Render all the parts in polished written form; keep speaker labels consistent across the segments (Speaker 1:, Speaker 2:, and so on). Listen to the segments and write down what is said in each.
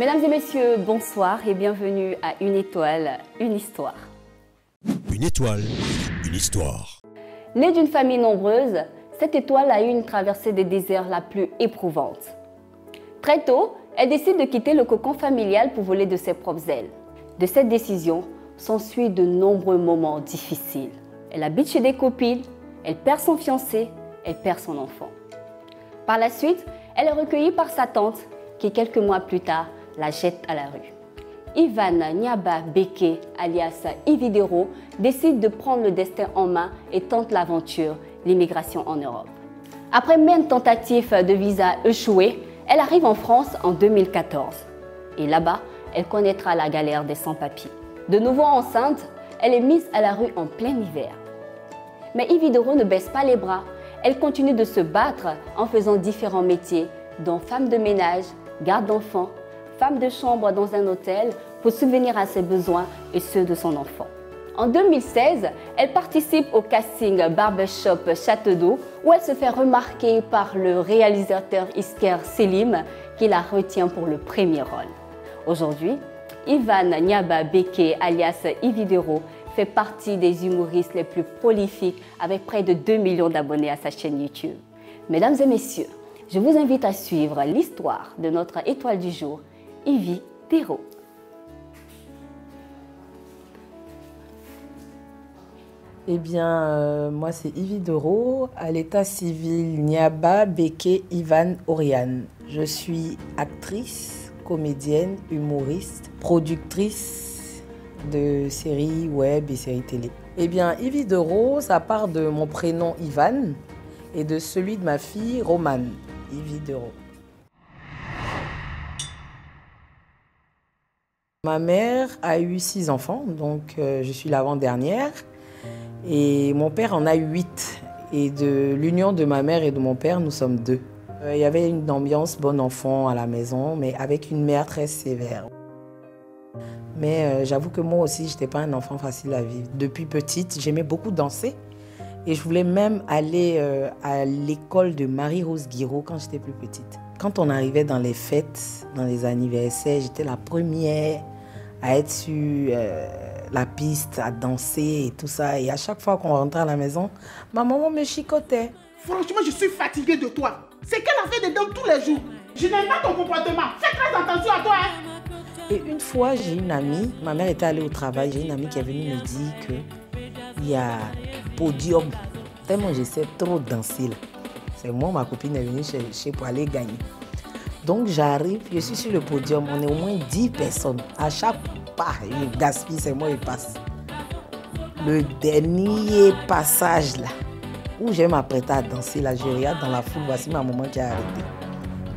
Speaker 1: Mesdames et messieurs, bonsoir et bienvenue à Une étoile, une histoire.
Speaker 2: Une étoile, une histoire.
Speaker 1: Née d'une famille nombreuse, cette étoile a eu une traversée des déserts la plus éprouvante. Très tôt, elle décide de quitter le cocon familial pour voler de ses propres ailes. De cette décision s'ensuit de nombreux moments difficiles. Elle habite chez des copines, elle perd son fiancé, elle perd son enfant. Par la suite, elle est recueillie par sa tante qui, quelques mois plus tard, la jette à la rue. Ivan Nyaba Beke, alias Ividero, décide de prendre le destin en main et tente l'aventure, l'immigration en Europe. Après maintes tentatives de visa échouées, elle arrive en France en 2014. Et là-bas, elle connaîtra la galère des sans-papiers. De nouveau enceinte, elle est mise à la rue en plein hiver. Mais Ividero ne baisse pas les bras. Elle continue de se battre en faisant différents métiers, dont femme de ménage, garde d'enfants, femme de chambre dans un hôtel pour subvenir à ses besoins et ceux de son enfant. En 2016, elle participe au casting Barbershop Château d'Eau où elle se fait remarquer par le réalisateur Isker Selim qui la retient pour le premier rôle. Aujourd'hui, Ivan Nyaba Beke alias Ividero fait partie des humoristes les plus prolifiques avec près de 2 millions d'abonnés à sa chaîne YouTube. Mesdames et messieurs, je vous invite à suivre l'histoire de notre étoile du jour, Ividero.
Speaker 3: Eh bien, moi c'est Ividero, à l'état civil Nyaba Beke Ivan Oriane. Je suis actrice, comédienne, humoriste, productrice de séries web et séries télé. Eh bien, Ividero, ça part de mon prénom Ivan et de celui de ma fille Romane. Ividero. Ma mère a eu 6 enfants, donc je suis l'avant-dernière. Et mon père en a 8. Et de l'union de ma mère et de mon père, nous sommes 2. Il y avait une ambiance bon enfant à la maison, mais avec une mère très sévère. Mais j'avoue que moi aussi, je n'étais pas un enfant facile à vivre. Depuis petite, j'aimais beaucoup danser. Et je voulais même aller à l'école de Marie-Rose Guiraud quand j'étais plus petite. Quand on arrivait dans les fêtes, dans les anniversaires, j'étais la première à être sur la piste, à danser et tout ça. Et à chaque fois qu'on rentrait à la maison, ma maman me chicotait.
Speaker 4: Franchement, je suis fatiguée de toi. C'est qu'elle a fait des dents tous les jours. Je n'aime pas ton comportement. Fais très attention à toi. Hein.
Speaker 3: Et une fois, j'ai une amie, ma mère était allée au travail, j'ai une amie qui est venue me dire qu'il y a podium. Tellement j'essaie trop de danser là. C'est moi, ma copine est venue chez pour aller gagner. Donc j'arrive, je suis sur le podium, on est au moins 10 personnes. À chaque pas, je gaspille, c'est moi qui passe. Le dernier passage là, où je vais m'apprêter à danser là, je regarde dans la foule, voici ma maman qui a arrêté.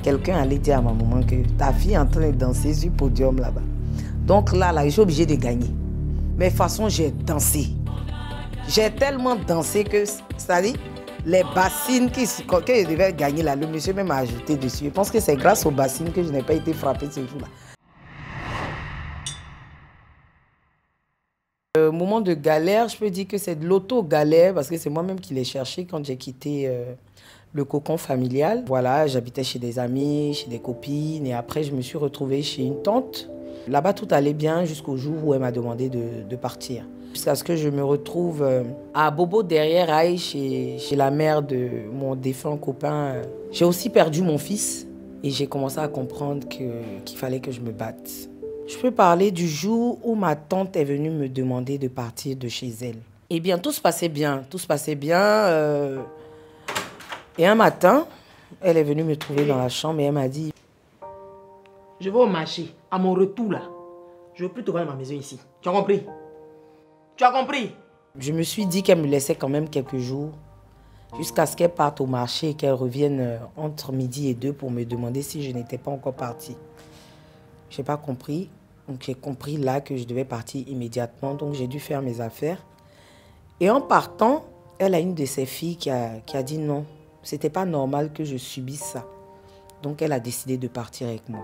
Speaker 3: Quelqu'un allait dire à ma maman que ta fille est en train de danser sur le podium là-bas. Donc là, je suis obligée de gagner. Mais de toute façon, j'ai dansé. J'ai tellement dansé que, c'est-à-dire, les bassines que je devais gagner là, le monsieur même a ajouté dessus. Je pense que c'est grâce aux bassines que je n'ai pas été frappée ce jour-là. Moment de galère, je peux dire que c'est de l'auto-galère parce que c'est moi-même qui l'ai cherché quand j'ai quitté le cocon familial. Voilà, j'habitais chez des amis, chez des copines et après je me suis retrouvée chez une tante. Là-bas, tout allait bien jusqu'au jour où elle m'a demandé de partir. Jusqu'à ce que je me retrouve à Bobo derrière Aïe, chez la mère de mon défunt copain. J'ai aussi perdu mon fils et j'ai commencé à comprendre qu'il fallait que je me batte. Je peux parler du jour où ma tante est venue me demander de partir de chez elle. Eh bien, tout se passait bien. Tout se passait bien. Et un matin, elle est venue me trouver dans la chambre et elle m'a dit...
Speaker 4: Je vais au marché. À mon retour là, je ne veux plus te voir dans ma maison ici. Tu as compris? Tu as compris?
Speaker 3: Je me suis dit qu'elle me laissait quand même quelques jours jusqu'à ce qu'elle parte au marché et qu'elle revienne entre midi et 2 pour me demander si je n'étais pas encore partie. Je n'ai pas compris. Donc j'ai compris là que je devais partir immédiatement. Donc j'ai dû faire mes affaires. Et en partant, elle a une de ses filles qui a dit non. C'était pas normal que je subisse ça. Donc elle a décidé de partir avec moi.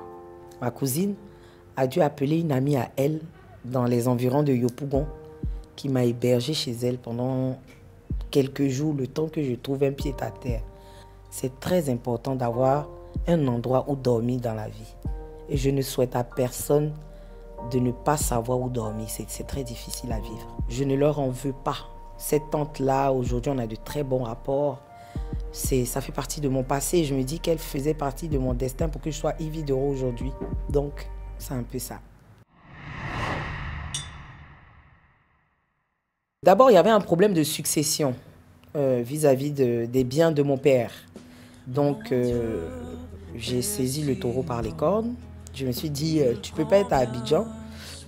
Speaker 3: Ma cousine a dû appeler une amie à elle dans les environs de Yopougon qui m'a hébergée chez elle pendant quelques jours, le temps que je trouve un pied à terre. C'est très important d'avoir un endroit où dormir dans la vie. Et je ne souhaite à personne de ne pas savoir où dormir. C'est très difficile à vivre. Je ne leur en veux pas. Cette tante-là, aujourd'hui, on a de très bons rapports. Ça fait partie de mon passé. Je me dis qu'elle faisait partie de mon destin pour que je sois Yvie Doro aujourd'hui. Donc, c'est un peu ça. D'abord, il y avait un problème de succession vis-à-vis des biens de mon père. Donc, j'ai saisi le taureau par les cornes. Je me suis dit, tu ne peux pas être à Abidjan.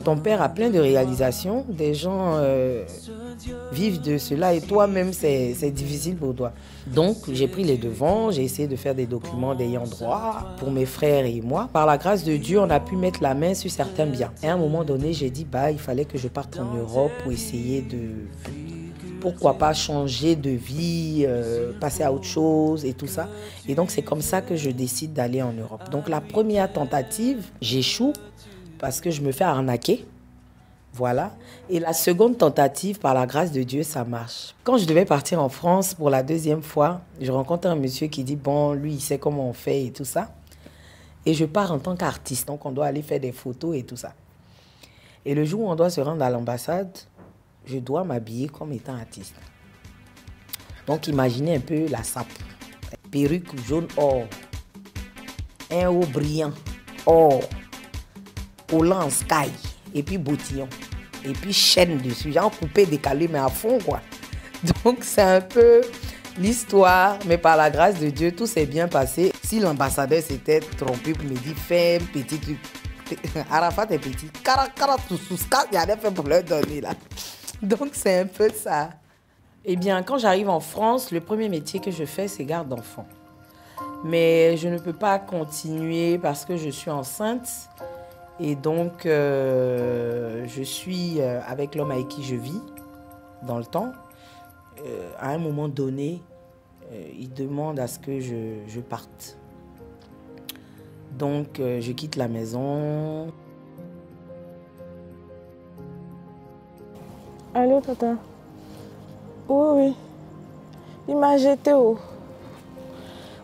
Speaker 3: Ton père a plein de réalisations. Des gens vivent de cela et toi-même, c'est difficile pour toi. Donc, j'ai pris les devants. J'ai essayé de faire des documents d'ayant droit pour mes frères et moi. Par la grâce de Dieu, on a pu mettre la main sur certains biens. Et à un moment donné, j'ai dit, il fallait que je parte en Europe pour essayer de... Pourquoi pas changer de vie, passer à autre chose et tout ça. Et donc, c'est comme ça que je décide d'aller en Europe. Donc, la première tentative, j'échoue parce que je me fais arnaquer. Voilà. Et la seconde tentative, par la grâce de Dieu, ça marche. Quand je devais partir en France pour la deuxième fois, je rencontre un monsieur qui dit, lui, il sait comment on fait et tout ça. Et je pars en tant qu'artiste. Donc, on doit aller faire des photos et tout ça. Et le jour où on doit se rendre à l'ambassade, je dois m'habiller comme étant artiste. Donc, imaginez un peu la sape. Perruque jaune or. Un haut brillant. Or. Collant en sky. Et puis bottillon. Et puis chaîne dessus. Genre coupé, décalé, mais à fond, quoi. Donc, c'est un peu l'histoire. Mais par la grâce de Dieu, tout s'est bien passé. Si l'ambassadeur s'était trompé pour me dire, fais un petit truc. Arafat est petit. Il y a des fait pour leur donner, là. Donc, c'est un peu ça. Eh bien, quand j'arrive en France, le premier métier que je fais, c'est garde d'enfants. Mais je ne peux pas continuer parce que je suis enceinte. Et donc, je suis avec l'homme avec qui je vis dans le temps. À un moment donné, il demande à ce que je parte. Donc, je quitte la maison.
Speaker 5: Allô, tata? Oui. Il m'a jeté où?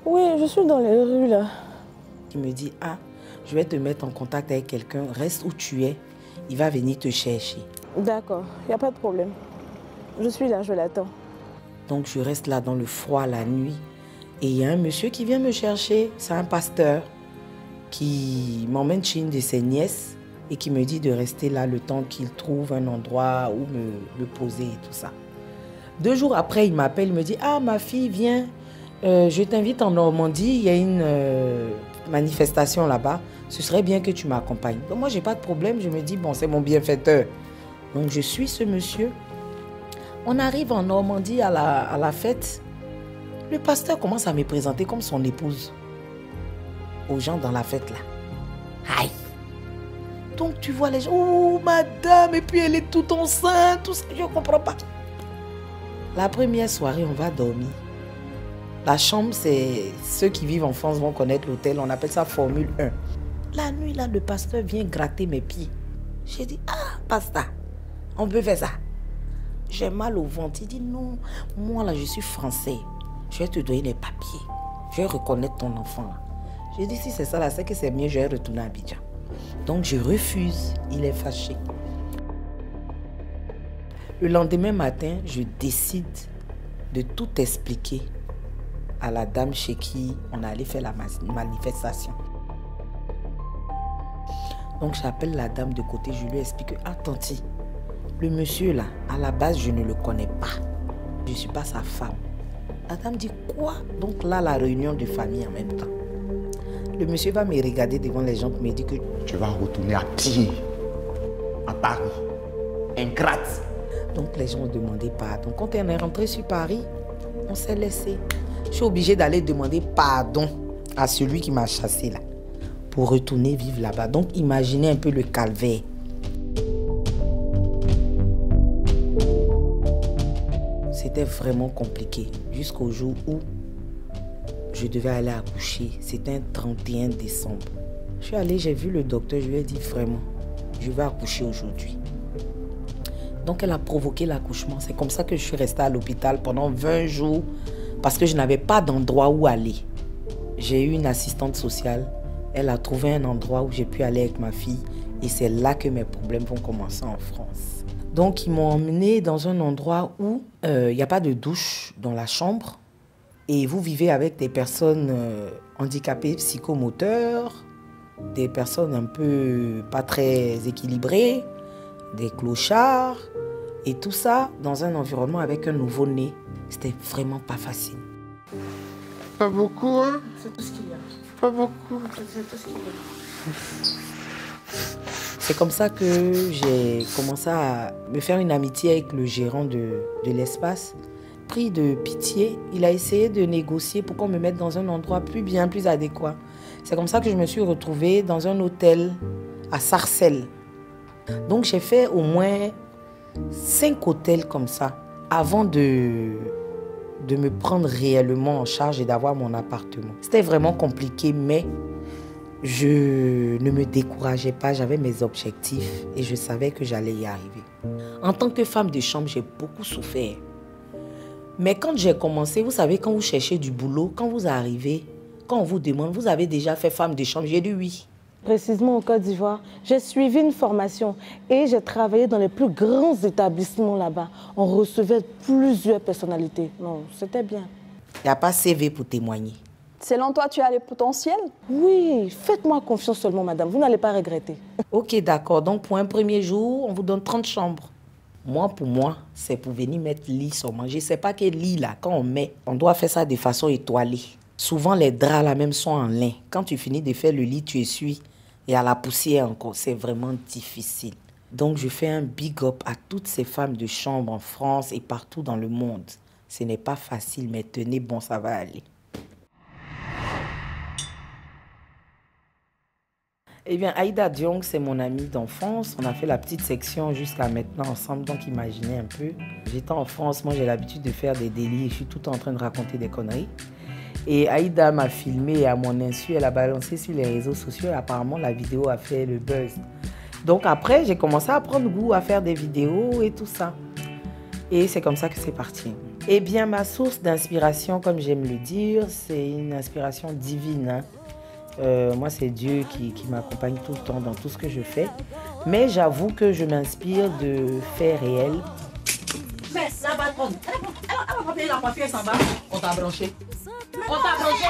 Speaker 5: Oui, je suis dans les rues, là.
Speaker 3: Il me dit, je vais te mettre en contact avec quelqu'un. Reste où tu es. Il va venir te chercher.
Speaker 5: D'accord, il n'y a pas de problème. Je suis là, je l'attends.
Speaker 3: Donc, je reste là dans le froid la nuit. Et il y a un monsieur qui vient me chercher. C'est un pasteur qui m'emmène chez une de ses nièces et qui me dit de rester là le temps qu'il trouve un endroit où me poser et tout ça. 2 jours après, il m'appelle, il me dit, ma fille, viens, je t'invite en Normandie, il y a une manifestation là-bas, ce serait bien que tu m'accompagnes. Donc moi, j'ai pas de problème, je me dis, c'est mon bienfaiteur. Donc je suis ce monsieur. On arrive en Normandie à la fête. Le pasteur commence à me présenter comme son épouse aux gens dans la fête là. Aïe! Donc tu vois les gens, oh madame, et puis elle est toute enceinte, tout ça, je ne comprends pas. La première soirée, on va dormir. La chambre, c'est ceux qui vivent en France vont connaître l'hôtel, on appelle ça Formule 1. La nuit, là, le pasteur vient gratter mes pieds. J'ai dit, pasteur, on peut faire ça. J'ai mal au ventre. Il dit, non, moi là, je suis français. Je vais te donner les papiers. Je vais reconnaître ton enfant là. J'ai dit, si c'est ça là, c'est que c'est mieux, je vais retourner à Abidjan. Donc je refuse, il est fâché. Le lendemain matin, je décide de tout expliquer à la dame chez qui on allait faire la manifestation. Donc j'appelle la dame de côté, je lui explique, tanti, le monsieur là, à la base, je ne le connais pas. Je ne suis pas sa femme. La dame dit, quoi? Donc là, la réunion de famille en même temps. Le monsieur va me regarder devant les gens pour me dire que
Speaker 6: tu vas retourner à pied à Paris. Ingrate.
Speaker 3: Donc les gens ont demandé pardon. Quand on est rentré sur Paris, on s'est laissé. Je suis obligée d'aller demander pardon à celui qui m'a chassé là pour retourner vivre là-bas. Donc imaginez un peu le calvaire. C'était vraiment compliqué jusqu'au jour où je devais aller accoucher. C'était un 31 décembre. Je suis allée, j'ai vu le docteur, je lui ai dit vraiment, je vais accoucher aujourd'hui. Donc elle a provoqué l'accouchement. C'est comme ça que je suis restée à l'hôpital pendant 20 jours parce que je n'avais pas d'endroit où aller. J'ai eu une assistante sociale. Elle a trouvé un endroit où j'ai pu aller avec ma fille et c'est là que mes problèmes vont commencer en France. Donc ils m'ont emmené dans un endroit où il n'y a pas de douche dans la chambre et vous vivez avec des personnes handicapées psychomoteurs, des personnes un peu pas très équilibrées, des clochards et tout ça dans un environnement avec un nouveau-né. C'était vraiment pas facile.
Speaker 6: Pas beaucoup, hein?
Speaker 4: C'est tout ce qu'il y a.
Speaker 6: Pas beaucoup.
Speaker 4: C'est tout ce qu'il y a.
Speaker 3: C'est comme ça que j'ai commencé à me faire une amitié avec le gérant de l'espace. Pris de pitié, il a essayé de négocier pour qu'on me mette dans un endroit bien plus adéquat. C'est comme ça que je me suis retrouvée dans un hôtel à Sarcelles. Donc j'ai fait au moins 5 hôtels comme ça avant de me prendre réellement en charge et d'avoir mon appartement. C'était vraiment compliqué, mais je ne me décourageais pas, j'avais mes objectifs et je savais que j'allais y arriver. En tant que femme de chambre, j'ai beaucoup souffert. Mais quand j'ai commencé, vous savez, quand vous cherchez du boulot, quand vous arrivez, quand on vous demande, vous avez déjà fait femme de chambre, j'ai dit oui.
Speaker 5: Précisément au Côte d'Ivoire, j'ai suivi une formation et j'ai travaillé dans les plus grands établissements là-bas. On recevait plusieurs personnalités. Non, c'était bien.
Speaker 3: Il n'y a pas CV pour témoigner.
Speaker 7: Selon toi, tu as le potentiel?
Speaker 5: Oui, faites-moi confiance seulement, madame. Vous n'allez pas regretter.
Speaker 3: Ok, d'accord. Donc, pour un premier jour, on vous donne 30 chambres. Moi, pour moi, c'est pour venir mettre lit sur manger. C'est pas que lit, là, quand on met, on doit faire ça de façon étoilée. Souvent, les draps, là, même, sont en lin. Quand tu finis de faire le lit, tu essuies. Et à la poussière encore. C'est vraiment difficile. Donc, je fais un big up à toutes ces femmes de chambre en France et partout dans le monde. Ce n'est pas facile, mais tenez bon, ça va aller. Eh bien, Aïda Diong, c'est mon amie d'enfance. On a fait la petite section jusqu'à maintenant ensemble, donc imaginez un peu. J'étais en France, moi j'ai l'habitude de faire des délits, je suis tout le temps en train de raconter des conneries. Et Aïda m'a filmé à mon insu, elle a balancé sur les réseaux sociaux et apparemment la vidéo a fait le buzz. Donc après, j'ai commencé à prendre goût à faire des vidéos et tout ça. Et c'est comme ça que c'est parti. Eh bien, ma source d'inspiration, comme j'aime le dire, c'est une inspiration divine, hein. Moi, c'est Dieu qui m'accompagne tout le temps dans tout ce que je fais. Mais j'avoue que je m'inspire de faits réels.
Speaker 4: Mais ça va prendre. Elle va payer la coiffure et ça va. On t'a branché. On t'a branché.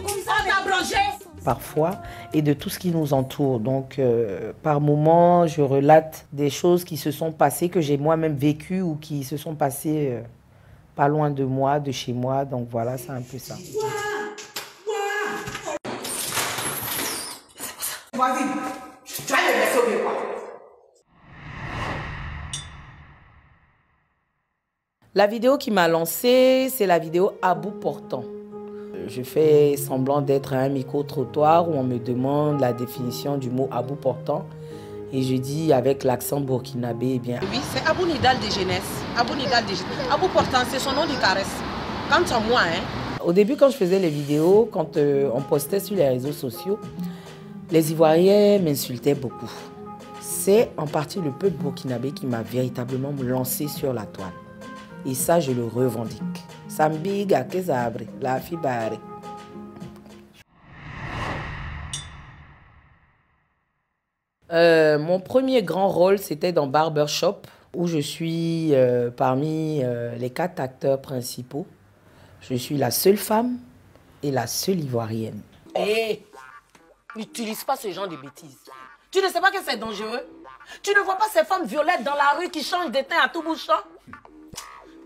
Speaker 4: On t'a branché.
Speaker 3: Parfois, et de tout ce qui nous entoure. Donc, par moments, je relate des choses qui se sont passées, que j'ai moi-même vécues ou qui se sont passées pas loin de moi, de chez moi. Donc voilà, c'est un peu ça.
Speaker 4: Vas-y, tu vas le laisser au quoi?
Speaker 3: La vidéo qui m'a lancée, c'est la vidéo à bout portant. Je fais semblant d'être à un micro-trottoir où on me demande la définition du mot à bout portant. Et je dis avec l'accent burkinabé, eh bien...
Speaker 4: Oui, c'est Abou Nidal de jeunesse. Abou Nidal de jeunesse. Abou portant, c'est son nom de caresse. Quand c'est moi, hein.
Speaker 3: Au début, quand je faisais les vidéos, quand on postait sur les réseaux sociaux, les Ivoiriens m'insultaient beaucoup. C'est en partie le peuple burkinabé qui m'a véritablement lancé sur la toile. Et ça, je le revendique. Sambiga Kezabre, la Fibare. Mon premier grand rôle, c'était dans Barbershop, où je suis parmi les 4 acteurs principaux. Je suis la seule femme et la seule Ivoirienne.
Speaker 4: Hé, n'utilise pas ce genre de bêtises. Tu ne sais pas que c'est dangereux? Tu ne vois pas ces femmes violettes dans la rue qui changent d'éteint à tout bout de champ?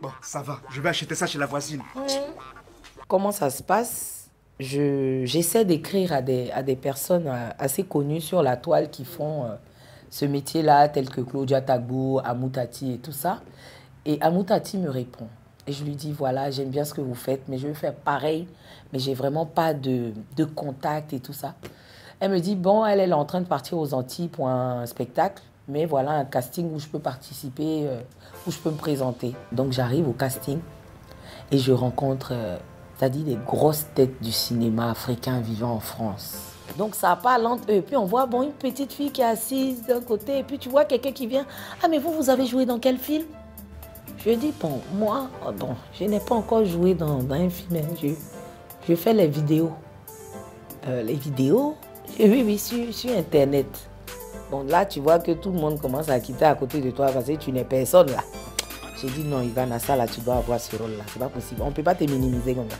Speaker 6: Bon, ça va. Je vais acheter ça chez la voisine.
Speaker 3: Comment ça se passe? J'essaie d'écrire à des personnes assez connues sur la toile qui font ce métier-là, tels que Claudia Tagbo, Amoutati et tout ça. Et Amoutati me répond. Et je lui dis, voilà, j'aime bien ce que vous faites, mais je veux faire pareil, mais j'ai vraiment pas de contact et tout ça. Elle me dit, bon, elle est en train de partir aux Antilles pour un spectacle, mais voilà un casting où je peux participer, où je peux me présenter. Donc j'arrive au casting et je rencontre, c'est-à-dire des grosses têtes du cinéma africain vivant en France. Donc ça parle entre eux. Puis on voit bon, une petite fille qui est assise d'un côté, et puis tu vois quelqu'un qui vient. Ah, mais vous avez joué dans quel film? Je dis, bon, moi, bon, je n'ai pas encore joué dans un film. Je fais les vidéos. Les vidéos, Oui, sur Internet. Bon, là, tu vois que tout le monde commence à quitter à côté de toi parce que tu n'es personne là. J'ai dit non, Ivana, ça là, tu dois avoir ce rôle là. C'est pas possible. On ne peut pas te minimiser comme ça.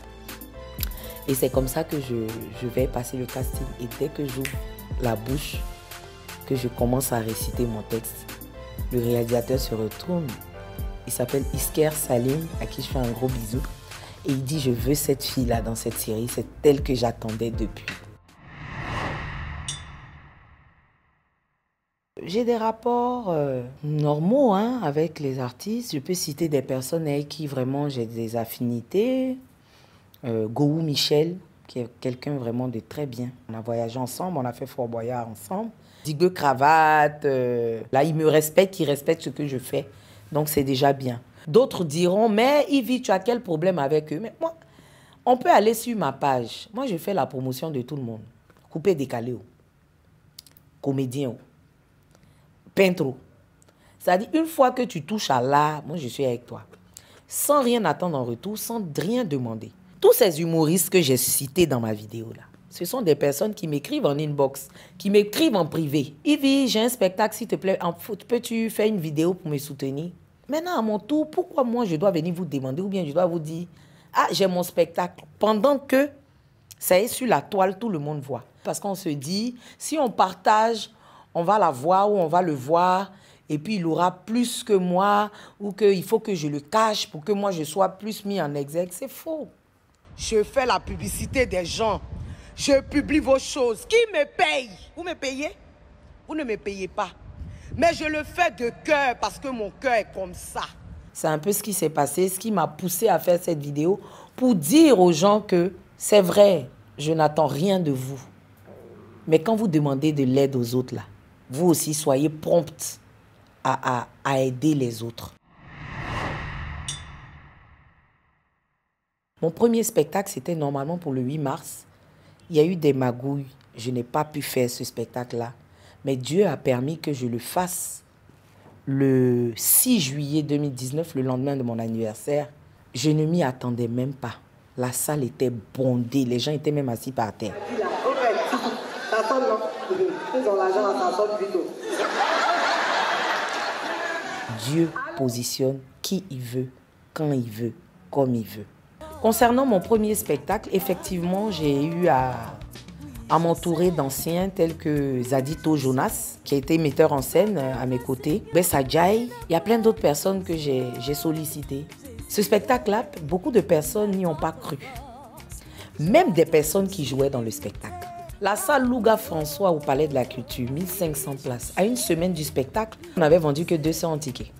Speaker 3: Et c'est comme ça que je vais passer le casting. Et dès que j'ouvre la bouche, que je commence à réciter mon texte, le réalisateur se retourne. Il s'appelle Isker Salim, à qui je fais un gros bisou. Et il dit, je veux cette fille-là dans cette série. C'est elle que j'attendais depuis. J'ai des rapports normaux avec les artistes. Je peux citer des personnes avec qui vraiment j'ai des affinités. Gohou Michel, qui est quelqu'un vraiment de très bien. On a voyagé ensemble, on a fait Fort Boyard ensemble. Digue Cravate, là il me respecte, il respecte ce que je fais. Donc c'est déjà bien. D'autres diront, mais Yvi, tu as quel problème avec eux? Mais moi, on peut aller sur ma page. Moi, je fais la promotion de tout le monde. Coupé décalé, comédien, peintre. C'est-à-dire, une fois que tu touches à l'art, moi je suis avec toi. Sans rien attendre en retour, sans rien demander. Tous ces humoristes que j'ai cités dans ma vidéo là, ce sont des personnes qui m'écrivent en inbox, qui m'écrivent en privé. Yvi, j'ai un spectacle, s'il te plaît, peux-tu faire une vidéo pour me soutenir? Maintenant, à mon tour, pourquoi moi je dois venir vous demander ou bien je dois vous dire, ah, j'ai mon spectacle, pendant que ça est sur la toile, tout le monde voit. Parce qu'on se dit, si on partage, on va la voir ou on va le voir, et puis il aura plus que moi, ou qu'il faut que je le cache pour que moi je sois plus mis en exergue. C'est faux.
Speaker 8: Je fais la publicité des gens. Je publie vos choses. Qui me paye? Vous me payez? Vous ne me payez pas. Mais je le fais de cœur parce que mon cœur est comme ça.
Speaker 3: C'est un peu ce qui s'est passé, ce qui m'a poussé à faire cette vidéo pour dire aux gens que c'est vrai, je n'attends rien de vous. Mais quand vous demandez de l'aide aux autres, là, vous aussi soyez promptes à aider les autres. Mon premier spectacle, c'était normalement pour le 8 mars. Il y a eu des magouilles. Je n'ai pas pu faire ce spectacle-là. Mais Dieu a permis que je le fasse le 6 juillet 2019, le lendemain de mon anniversaire. Je ne m'y attendais même pas. La salle était bondée. Les gens étaient même assis par terre. Dieu positionne qui il veut, quand il veut, comme il veut. Concernant mon premier spectacle, effectivement, j'ai eu à m'entourer d'anciens tels que Zadito Jonas, qui a été metteur en scène à mes côtés. Bessa Jai, il y a plein d'autres personnes que j'ai sollicitées. Ce spectacle-là, beaucoup de personnes n'y ont pas cru. Même des personnes qui jouaient dans le spectacle. La salle Louga François au Palais de la Culture, 1500 places. À une semaine du spectacle, on n'avait vendu que 200 tickets.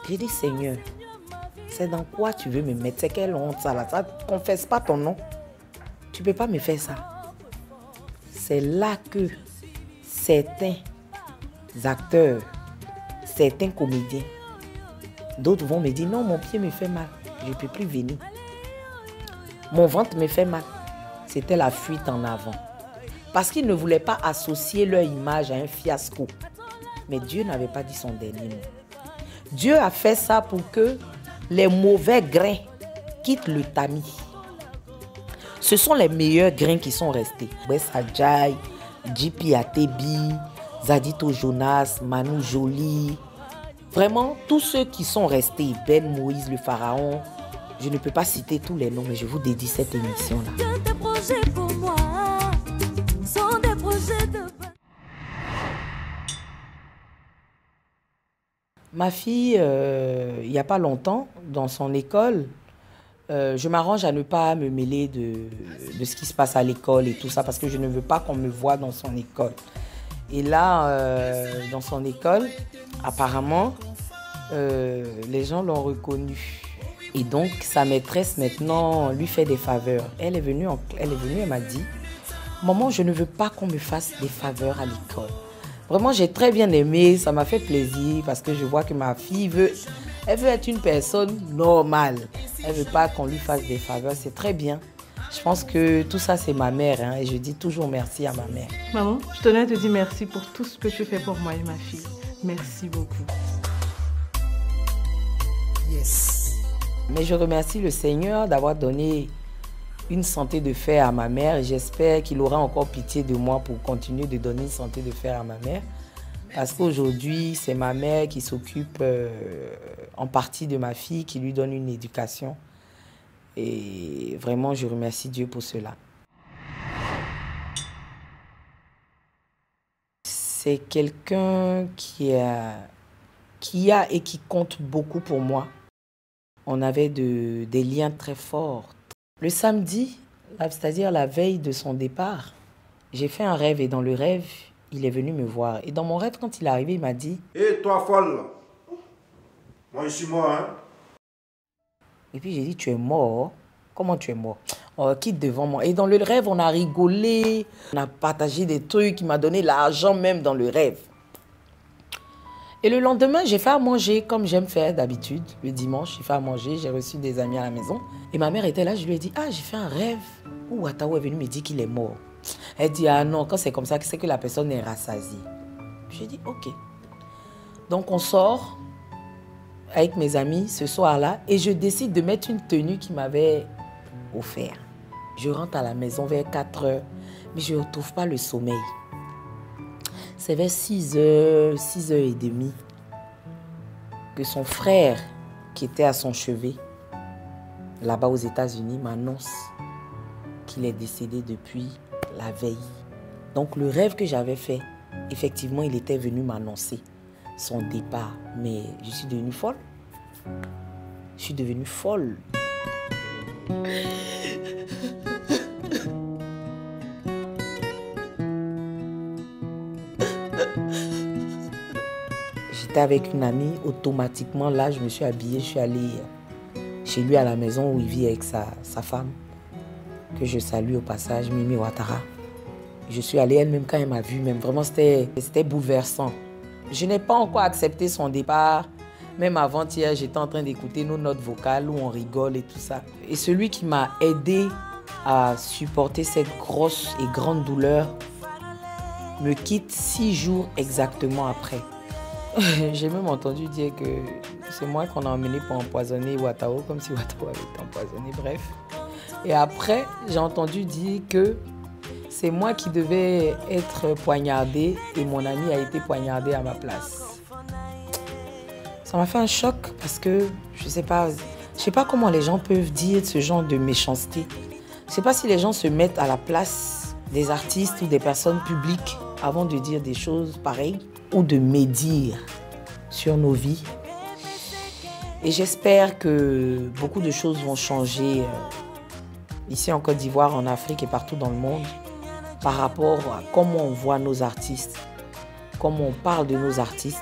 Speaker 3: J'ai dit, Seigneur, c'est dans quoi tu veux me mettre? C'est quelle honte ça là? Ça ne confesse pas ton nom. Tu ne peux pas me faire ça. C'est là que certains acteurs, certains comédiens, d'autres vont me dire, non, mon pied me fait mal, je ne peux plus venir. Mon ventre me fait mal. C'était la fuite en avant. Parce qu'ils ne voulaient pas associer leur image à un fiasco. Mais Dieu n'avait pas dit son dernier mot. Dieu a fait ça pour que les mauvais grains quittent le tamis. Ce sont les meilleurs grains qui sont restés. Bessa Jai, JP Atebi, Zadito Jonas, Manu Joly. Vraiment, tous ceux qui sont restés, Ben Moïse, le pharaon. Je ne peux pas citer tous les noms, mais je vous dédie cette émission-là. Ma fille, il n'y a pas longtemps, dans son école, je m'arrange à ne pas me mêler de ce qui se passe à l'école et tout ça, parce que je ne veux pas qu'on me voie dans son école. Et là, dans son école, apparemment, les gens l'ont reconnue. Et donc, sa maîtresse, maintenant, lui fait des faveurs. Elle est venue, elle m'a dit, « Maman, je ne veux pas qu'on me fasse des faveurs à l'école. » Vraiment, j'ai très bien aimé, ça m'a fait plaisir parce que je vois que ma fille veut être une personne normale. Elle ne veut pas qu'on lui fasse des faveurs, c'est très bien. Je pense que tout ça, c'est ma mère et je dis toujours merci à ma mère.
Speaker 5: Maman, je tenais à te dire merci pour tout ce que tu fais pour moi et ma fille. Merci beaucoup.
Speaker 3: Yes. Mais je remercie le Seigneur d'avoir donné une santé de fer à ma mère. J'espère qu'il aura encore pitié de moi pour continuer de donner une santé de fer à ma mère. Parce qu'aujourd'hui, c'est ma mère qui s'occupe en partie de ma fille, qui lui donne une éducation. Et vraiment, je remercie Dieu pour cela. C'est quelqu'un qui a et qui compte beaucoup pour moi. On avait des liens très forts. Le samedi, c'est-à-dire la veille de son départ, j'ai fait un rêve et dans le rêve, il est venu me voir. Et dans mon rêve, quand il est arrivé, il m'a dit «
Speaker 9: Hé, toi folle, moi je suis mort, hein ?»
Speaker 3: Et puis j'ai dit « Tu es mort? Comment tu es mort? Oh, quitte devant moi. » Et dans le rêve, on a rigolé, on a partagé des trucs, il m'a donné l'argent même dans le rêve. Et le lendemain, j'ai fait à manger comme j'aime faire d'habitude. Le dimanche, j'ai fait à manger, j'ai reçu des amis à la maison. Et ma mère était là, je lui ai dit « Ah, j'ai fait un rêve où Wataou est venu me dire qu'il est mort. » Elle dit « Ah non, quand c'est comme ça, c'est que la personne est rassasiée. » J'ai dit « Ok. » Donc on sort avec mes amis ce soir-là et je décide de mettre une tenue qu'il m'avait offerte. Je rentre à la maison vers 4 heures, mais je ne retrouve pas le sommeil. C'est vers 6h, 6h30 que son frère, qui était à son chevet, là-bas aux États-Unis, m'annonce qu'il est décédé depuis la veille. Donc le rêve que j'avais fait, effectivement, il était venu m'annoncer son départ. Mais je suis devenue folle. Je suis devenue folle. J'étais avec une amie, automatiquement là je me suis habillée, je suis allée chez lui à la maison où il vit avec sa femme, que je salue au passage, Mimi Ouattara. Je suis allée elle-même quand elle m'a vue, même vraiment c'était bouleversant. Je n'ai pas encore accepté son départ, même avant-hier j'étais en train d'écouter nos notes vocales où on rigole et tout ça. Et celui qui m'a aidé à supporter cette grosse et grande douleur me quitte 6 jours exactement après. J'ai même entendu dire que c'est moi qu'on a emmené pour empoisonner Wataou, comme si Wataou avait été empoisonné, bref. Et après, j'ai entendu dire que c'est moi qui devais être poignardée et mon ami a été poignardé à ma place. Ça m'a fait un choc parce que je sais pas comment les gens peuvent dire ce genre de méchanceté. Je sais pas si les gens se mettent à la place des artistes ou des personnes publiques avant de dire des choses pareilles ou de médire sur nos vies. Et j'espère que beaucoup de choses vont changer ici en Côte d'Ivoire, en Afrique et partout dans le monde par rapport à comment on voit nos artistes, comment on parle de nos artistes,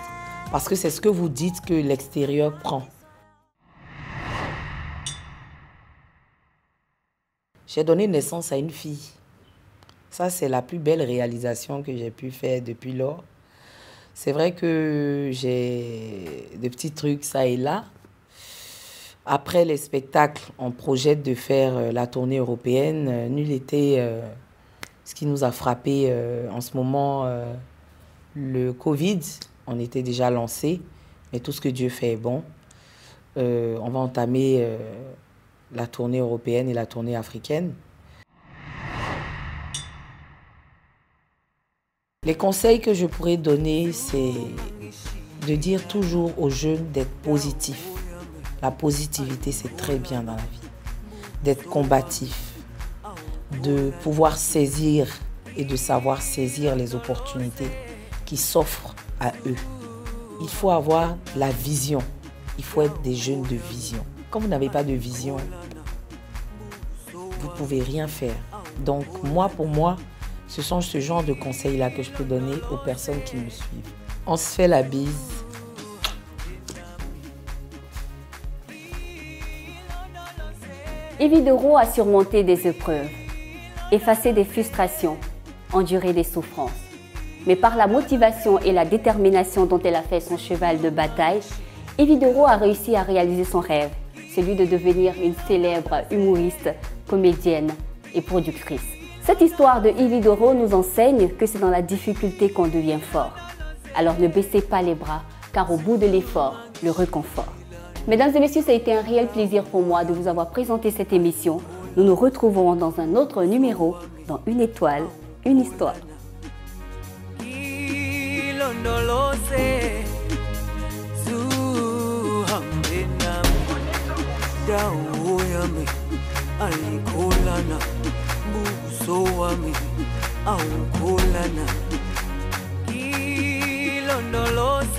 Speaker 3: parce que c'est ce que vous dites que l'extérieur prend. J'ai donné naissance à une fille. Ça, c'est la plus belle réalisation que j'ai pu faire depuis lors. C'est vrai que j'ai des petits trucs ça et là. Après les spectacles, on projette de faire la tournée européenne. Nul était ce qui nous a frappé en ce moment, le Covid. On était déjà lancé, mais tout ce que Dieu fait est bon. On va entamer la tournée européenne et la tournée africaine. Les conseils que je pourrais donner, c'est de dire toujours aux jeunes d'être positifs. La positivité, c'est très bien dans la vie. D'être combatif, de pouvoir saisir et de savoir saisir les opportunités qui s'offrent à eux. Il faut avoir la vision. Il faut être des jeunes de vision. Quand vous n'avez pas de vision, vous ne pouvez rien faire. Donc pour moi, ce sont ce genre de conseils-là que je peux donner aux personnes qui me suivent. On se fait la bise.
Speaker 1: Yvi Doro a surmonté des épreuves, effacé des frustrations, enduré des souffrances. Mais par la motivation et la détermination dont elle a fait son cheval de bataille, Yvi Doro a réussi à réaliser son rêve, celui de devenir une célèbre humoriste, comédienne et productrice. Cette histoire de Yvi Doro nous enseigne que c'est dans la difficulté qu'on devient fort. Alors ne baissez pas les bras, car au bout de l'effort, le réconfort. Mesdames et messieurs, ça a été un réel plaisir pour moi de vous avoir présenté cette émission. Nous nous retrouvons dans un autre numéro dans Une étoile, une histoire.
Speaker 10: Kilondolose